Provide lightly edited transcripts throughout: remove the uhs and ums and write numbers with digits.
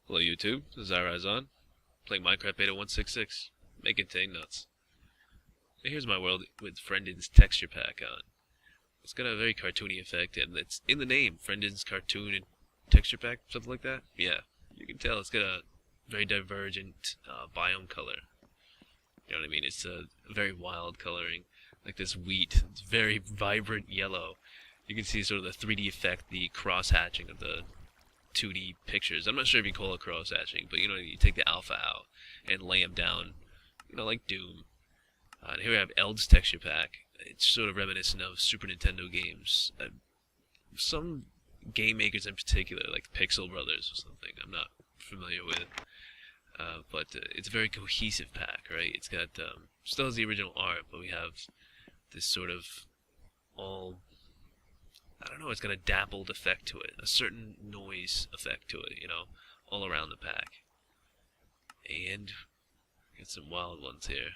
Hello YouTube, this is Iriseon, playing Minecraft Beta 166. May contain nuts. And here's my world with Frenden's texture pack on. It's got a very cartoony effect, and it's in the name, Frenden's cartoon and texture pack, something like that. Yeah, you can tell it's got a very divergent biome color. You know what I mean? It's a very wild coloring, like this wheat. It's very vibrant yellow. You can see sort of the 3D effect, the cross-hatching of the 2D pictures. I'm not sure if you call it cross-hatching, but you know, you take the alpha out and lay them down, you know, like Doom. And here we have Eld's texture pack. It's sort of reminiscent of Super Nintendo games. Some game makers in particular, like Pixel Brothers or something, I'm not familiar with. But it's a very cohesive pack, right? It's got, still has the original art, but we have this sort of all, I don't know, it's got a dappled effect to it, a certain noise effect to it, you know, all around the pack. And got some wild ones here.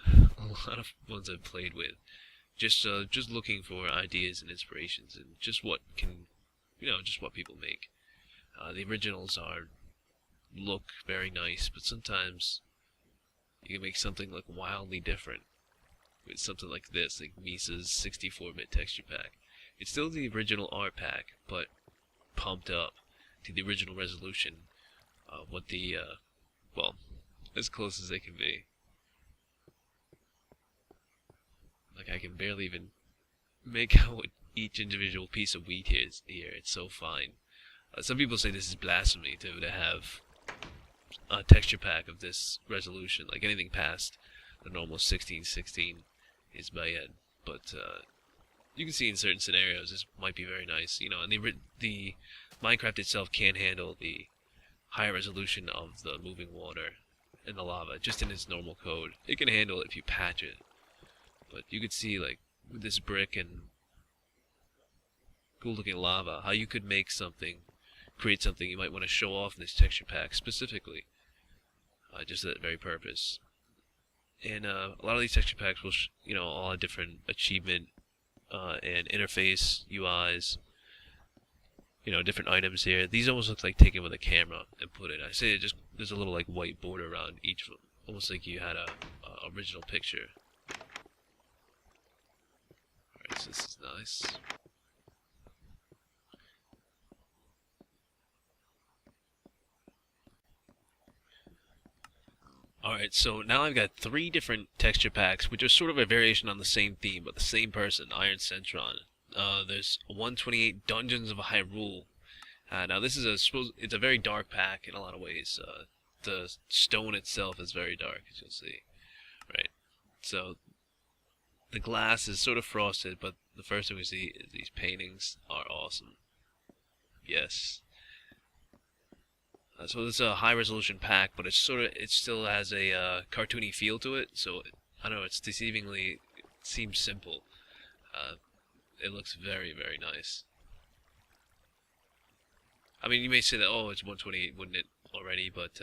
A lot of ones I've played with. Just looking for ideas and inspirations and just what can, you know, just what people make. The originals look very nice, but sometimes you can make something look wildly different with something like this, like Misa's 64-bit texture pack. It's still the original art pack, but pumped up to the original resolution of what the, well, as close as they can be. Like, I can barely even make out what each individual piece of wheat is here. It's so fine. Some people say this is blasphemy to have a texture pack of this resolution. Like, anything past the normal 1616 is bad. But, you can see in certain scenarios this might be very nice, you know, and the Minecraft itself can handle the higher resolution of the moving water and the lava, just in its normal code. It can handle it if you patch it. But you could see, like, with this brick and cool looking lava, how you could make something, create something you might want to show off in this texture pack specifically, just for that very purpose. And a lot of these texture packs will, you know, all have different achievement and interface UIs, you know, different items here. These almost look like taken with a camera and put it. I say it just there's a little like white border around each of them, almost like you had a original picture. Alright, so this is nice. Alright, so now I've got 3 different texture packs, which are sort of a variation on the same theme, but the same person, Iriseon. There's 128 Dungeons of Hyrule. Now this is it's a very dark pack in a lot of ways. The stone itself is very dark, as you'll see. Right. So the glass is sort of frosted, but the first thing we see is these paintings are awesome. Yes. So this is a high resolution pack, but it still has a cartoony feel to it. So I don't know, it's deceivingly, it seems simple. It looks very, very nice. I mean, you may say that, oh, it's 128, wouldn't it already? But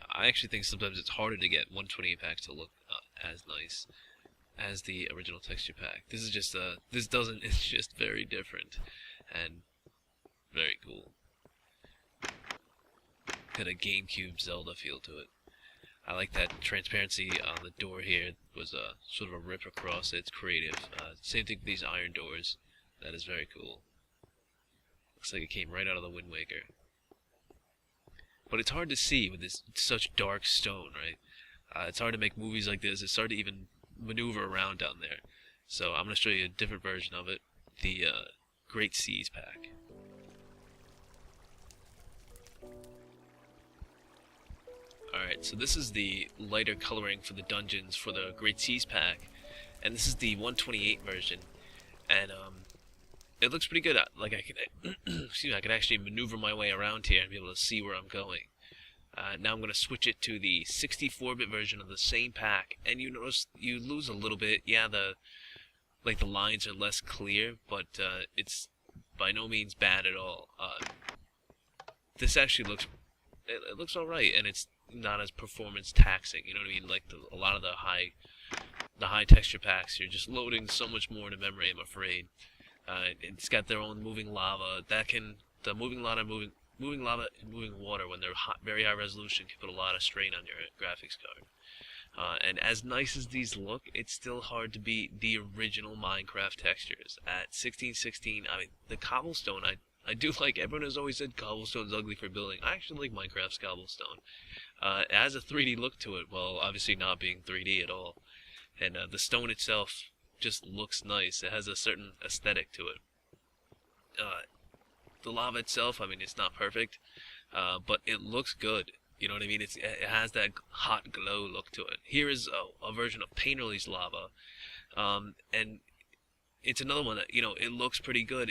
I actually think sometimes it's harder to get 128 packs to look as nice as the original texture pack. This is just it's just very different and very cool. Got a GameCube Zelda feel to it. I like that transparency on the door here was sort of a rip across it. It's creative. Same thing with these iron doors. That is very cool. Looks like it came right out of the Wind Waker. But it's hard to see with this such dark stone, right? It's hard to make movies like this. It's hard to even maneuver around down there. So I'm going to show you a different version of it. The Great Seas pack. Alright, so this is the lighter coloring for the dungeons for the Great Seas pack, and this is the 128 version, and it looks pretty good. Like I can, excuse me, I can actually maneuver my way around here and be able to see where I'm going. Now I'm going to switch it to the 64-bit version of the same pack, and you notice you lose a little bit. Yeah, the lines are less clear, but it's by no means bad at all. This actually looks, it looks alright, and it's not as performance taxing, you know what I mean? Like a lot of the high texture packs, you're just loading so much more into memory, I'm afraid. It's got their own moving lava. The moving lava moving lava and moving water when they're hot, very high resolution can put a lot of strain on your graphics card. And as nice as these look, it's still hard to beat the original Minecraft textures. At 1616, I mean, the cobblestone, I do like. Everyone has always said cobblestone's ugly for building. I actually like Minecraft's cobblestone. It has a 3D look to it, while obviously not being 3D at all. And the stone itself just looks nice. It has a certain aesthetic to it. The lava itself, I mean, it's not perfect, but it looks good. You know what I mean? It has that hot glow look to it. Here is a version of Painterly's lava, and it's another one that, you know, it looks pretty good.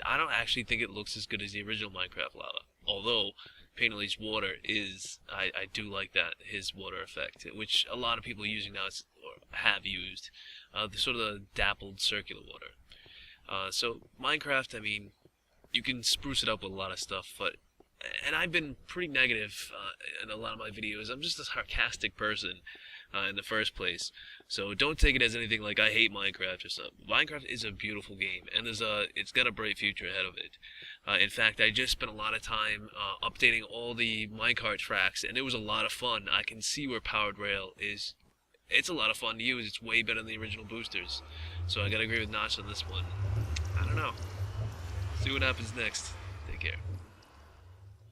I don't actually think it looks as good as the original Minecraft lava, although Painterly's water is, I do like that, his water effect, which a lot of people are using now, or have used, the sort of the dappled circular water. So Minecraft, I mean, you can spruce it up with a lot of stuff, and I've been pretty negative in a lot of my videos. I'm just a sarcastic person in the first place, so don't take it as anything like I hate Minecraft or something. Minecraft is a beautiful game, and it's got a bright future ahead of it. In fact, I just spent a lot of time updating all the minecart tracks, and it was a lot of fun. I can see where Powered Rail is. It's a lot of fun to use. It's way better than the original boosters. So I gotta agree with Notch on this one. I don't know. See what happens next. Take care.